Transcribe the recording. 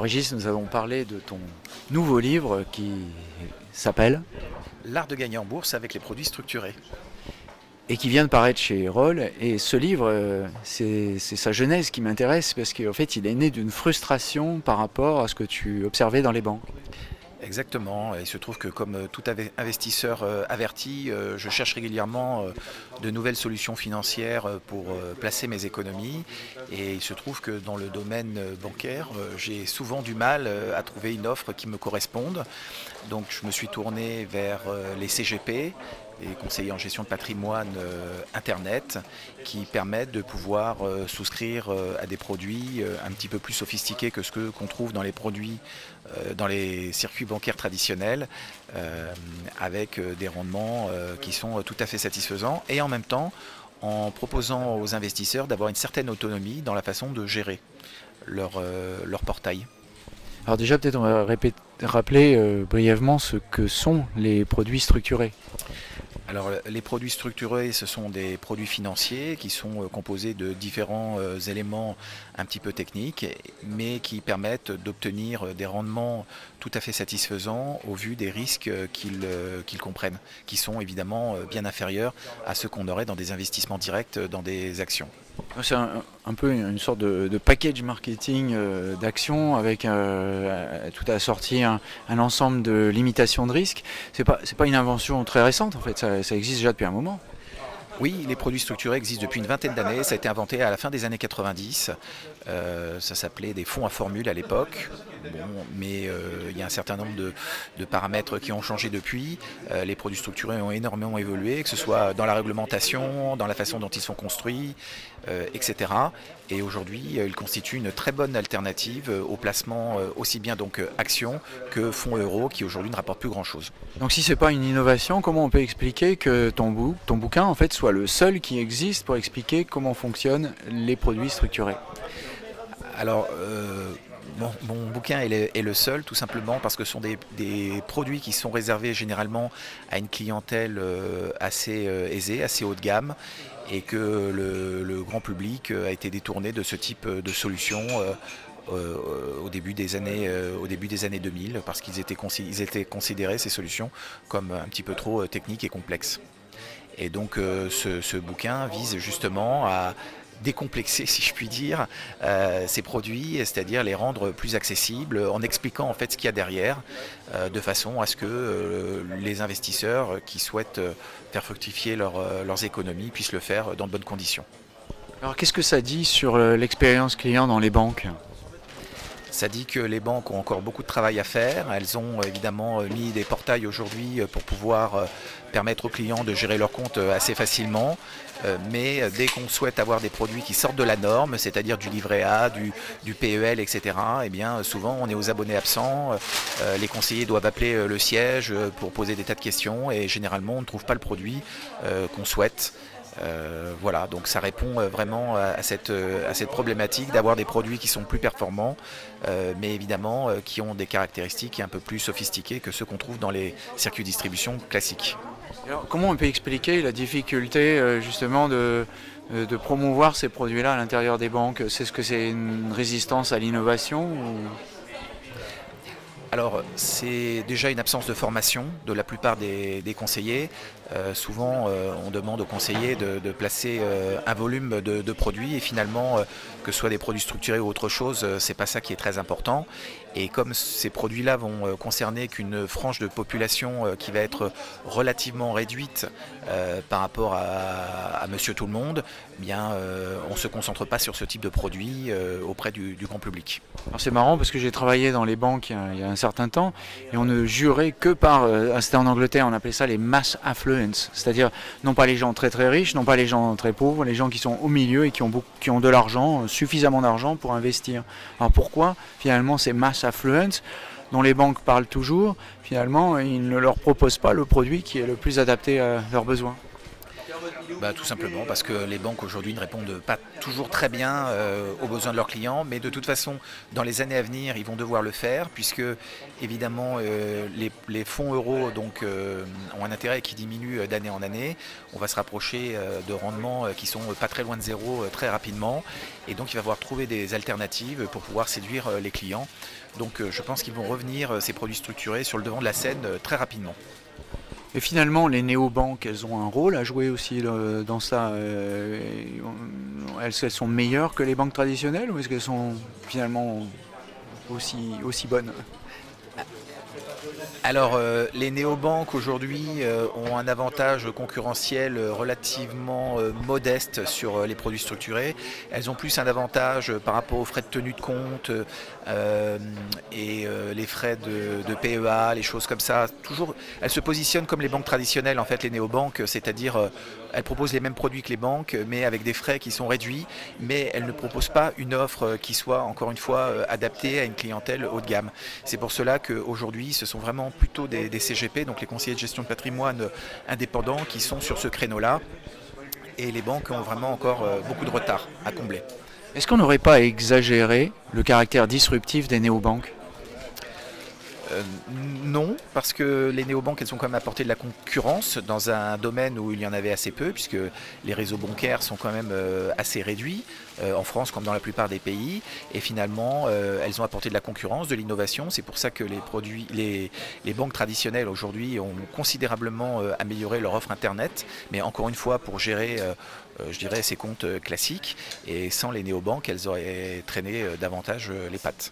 Alors Régis, nous avons parlé de ton nouveau livre qui s'appelle L'art de gagner en bourse avec les produits structurés. et qui vient de paraître chez Roll. Et ce livre, c'est sa genèse qui m'intéresse parce qu'en fait, il est né d'une frustration par rapport à ce que tu observais dans les banques. Exactement, et il se trouve que comme tout investisseur averti, je cherche régulièrement de nouvelles solutions financières pour placer mes économies, et il se trouve que dans le domaine bancaire, j'ai souvent du mal à trouver une offre qui me corresponde. Donc je me suis tourné vers les CGP, les conseillers en gestion de patrimoine Internet, qui permettent de pouvoir souscrire à des produits un petit peu plus sophistiqués que ce qu'on trouve dans les produits, dans les circuits bancaires traditionnels, avec des rendements qui sont tout à fait satisfaisants, et en même temps en proposant aux investisseurs d'avoir une certaine autonomie dans la façon de gérer leur portail. Alors déjà, peut-être on va rappeler brièvement ce que sont les produits structurés. Alors les produits structurés, ce sont des produits financiers qui sont composés de différents éléments un petit peu techniques, mais qui permettent d'obtenir des rendements tout à fait satisfaisants au vu des risques qu'ils comprennent, qui sont évidemment bien inférieurs à ceux qu'on aurait dans des investissements directs dans des actions. C'est un peu une sorte de package marketing d'actions avec tout assorti un ensemble de limitations de risque. C'est pas une invention très récente en fait, ça existe déjà depuis un moment. Oui, les produits structurés existent depuis une vingtaine d'années. Ça a été inventé à la fin des années 90. Ça s'appelait des fonds à formule à l'époque. Bon, mais il y a un certain nombre de paramètres qui ont changé depuis. Les produits structurés ont énormément évolué, que ce soit dans la réglementation, dans la façon dont ils sont construits, etc. Et aujourd'hui, ils constituent une très bonne alternative au placement aussi bien donc actions que fonds euros qui aujourd'hui ne rapportent plus grand-chose. Donc si c'est pas une innovation, comment on peut expliquer que ton bouquin en fait soit le seul qui existe pour expliquer comment fonctionnent les produits structurés? Alors, mon bouquin est le seul, tout simplement parce que ce sont des produits qui sont réservés généralement à une clientèle assez aisée, assez haut de gamme, et que le grand public a été détourné de ce type de solution au début des années 2000, parce qu'ils étaient considérés, ces solutions, comme un petit peu trop techniques et complexes. Et donc ce bouquin vise justement à décomplexer, si je puis dire, ces produits, c'est-à-dire les rendre plus accessibles en expliquant en fait ce qu'il y a derrière, de façon à ce que les investisseurs qui souhaitent faire fructifier leurs économies puissent le faire dans de bonnes conditions. Alors qu'est-ce que ça dit sur l'expérience client dans les banques? Ça dit que les banques ont encore beaucoup de travail à faire. Elles ont évidemment mis des portails aujourd'hui pour pouvoir permettre aux clients de gérer leurs comptes assez facilement. Mais dès qu'on souhaite avoir des produits qui sortent de la norme, c'est-à-dire du livret A, du PEL, etc., eh bien, souvent on est aux abonnés absents. Les conseillers doivent appeler le siège pour poser des tas de questions et généralement on ne trouve pas le produit qu'on souhaite. Voilà, donc ça répond vraiment à cette problématique d'avoir des produits qui sont plus performants, mais évidemment qui ont des caractéristiques un peu plus sophistiquées que ceux qu'on trouve dans les circuits de distribution classiques. Alors, comment on peut expliquer la difficulté justement de promouvoir ces produits-là à l'intérieur des banques? C'est ce que c'est une résistance à l'innovation ou... Alors, c'est déjà une absence de formation de la plupart des conseillers. Souvent, on demande aux conseillers de placer un volume de produits et finalement, que ce soit des produits structurés ou autre chose, c'est pas ça qui est très important. Et comme ces produits-là vont concerner qu'une frange de population qui va être relativement réduite par rapport à Monsieur Tout le Monde, eh bien, on ne se concentre pas sur ce type de produits auprès du grand public. Alors c'est marrant parce que j'ai travaillé dans les banques il y a un certain temps et on ne jurait que par, c'était en Angleterre, on appelait ça les mass affluents, c'est-à-dire non pas les gens très très riches, non pas les gens très pauvres, les gens qui sont au milieu et qui ont de l'argent, suffisamment d'argent pour investir. Alors pourquoi finalement ces mass affluents dont les banques parlent toujours, finalement ils ne leur proposent pas le produit qui est le plus adapté à leurs besoins? Tout simplement parce que les banques aujourd'hui ne répondent pas toujours très bien aux besoins de leurs clients, mais de toute façon, dans les années à venir, ils vont devoir le faire puisque évidemment les fonds euros ont un intérêt qui diminue d'année en année. On va se rapprocher de rendements qui sont pas très loin de zéro très rapidement, et donc il va falloir trouver des alternatives pour pouvoir séduire les clients. Donc je pense qu'ils vont revenir, ces produits structurés, sur le devant de la scène très rapidement. Et finalement, les néobanques, elles ont un rôle à jouer aussi dans ça. Elles sont meilleures que les banques traditionnelles, ou est-ce qu'elles sont finalement aussi bonnes? Alors, les néobanques aujourd'hui ont un avantage concurrentiel relativement modeste sur les produits structurés. Elles ont plus un avantage par rapport aux frais de tenue de compte et les frais de PEA, les choses comme ça. Toujours, elles se positionnent comme les banques traditionnelles, en fait, les néobanques, c'est-à-dire elles proposent les mêmes produits que les banques, mais avec des frais qui sont réduits, mais elles ne proposent pas une offre qui soit, encore une fois, adaptée à une clientèle haut de gamme. C'est pour cela qu'aujourd'hui, ce sont vraiment plutôt des CGP, donc les conseillers de gestion de patrimoine indépendants, qui sont sur ce créneau-là. Et les banques ont vraiment encore beaucoup de retard à combler. Est-ce qu'on n'aurait pas exagéré le caractère disruptif des néobanques? Non, parce que les néobanques, elles ont quand même apporté de la concurrence dans un domaine où il y en avait assez peu, puisque les réseaux bancaires sont quand même assez réduits, en France comme dans la plupart des pays, et finalement elles ont apporté de la concurrence, de l'innovation. C'est pour ça que les banques traditionnelles aujourd'hui ont considérablement amélioré leur offre Internet, mais encore une fois pour gérer je dirais ces comptes classiques, et sans les néobanques, elles auraient traîné davantage les pattes.